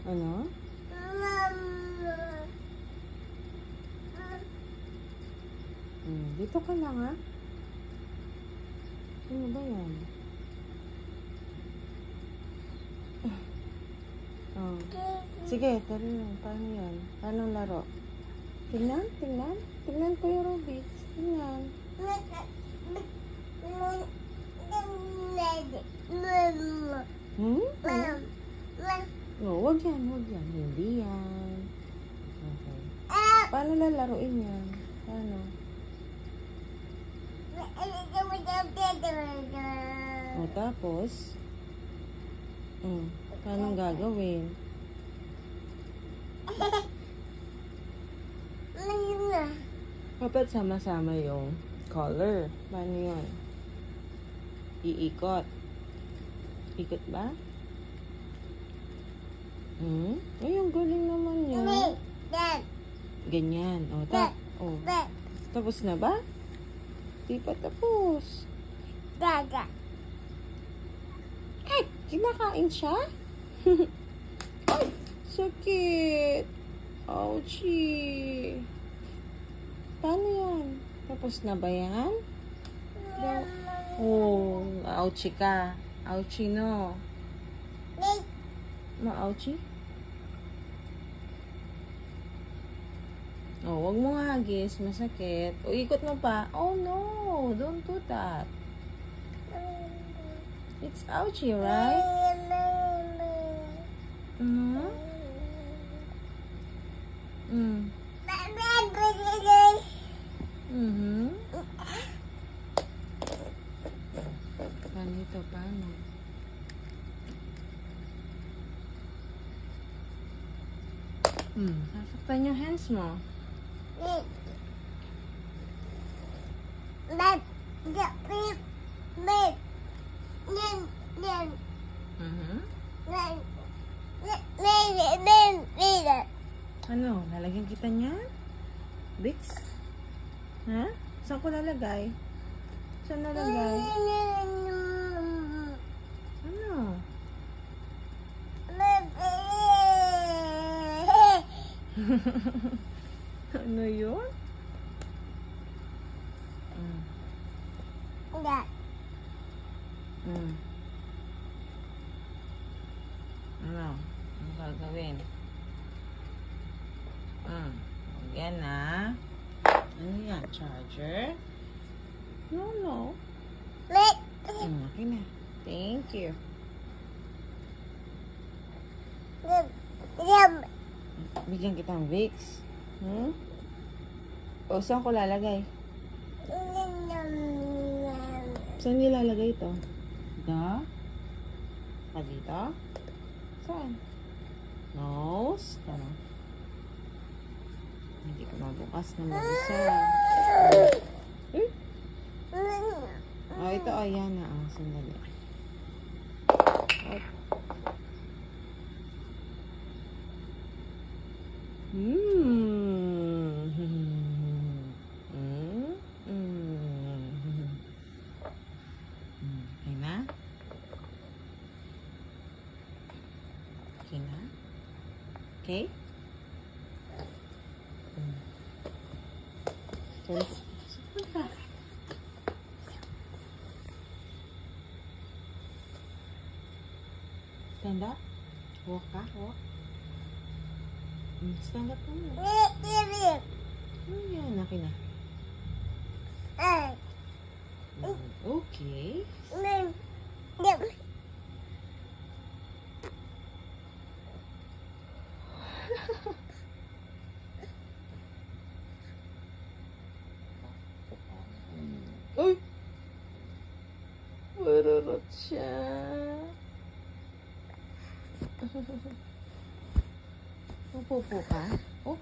Ano? Dito ka lang, ha? Ano ba yan? Oh. Sige, tara lang. Paano yan? Paano laro? Tingnan, tingnan. Tingnan ko yung Rubik's. Tingnan. Oh, wag yan, wag yan. Hindi yan. Okay. Paano lalaruin yan? Paano? O, tapos? Paano gagawin? Dapat sama-sama yung color. Paano yun? Iikot. Ikot ba? Ay, ang galing naman yan. Ganyan. O, tapos na ba? Di pa tapos. Ay, kinakain siya? Ay, sakit. Ouchie. Paano yan? Tapos na ba yan? Oh, ouchie ka. Ouchie, no? Ma-ouchie? Oh, wag mo hagis. Masakit. O, ikot mo pa. Oh, no. Don't do that. It's ouchie, right? Paano ito? Paano? Sasaktan yung hands mo. Ano? Lalagyan kita niyan? Vicks? Ha? Saan ko lalagay? Saan nalagay? Ano? Ano yun? Ano? Ano gagawin? Yan na. Ano yan? Charger? No. Okay na. Thank you. Bigyan kitang Vicks. O, saan ko lalagay? Saan nilalagay ito? Dito? Saan? Nose? Tama. Hindi ko mabukas na mag-isa. Oh, ito, ayan na. Sandali. Okay na? Okay na? Okay? Stand up. Walk ka. Walk. Stand up naman. Ano yan? Akin na. Okay. Uy! Marurot siya. Upo ka? Oh.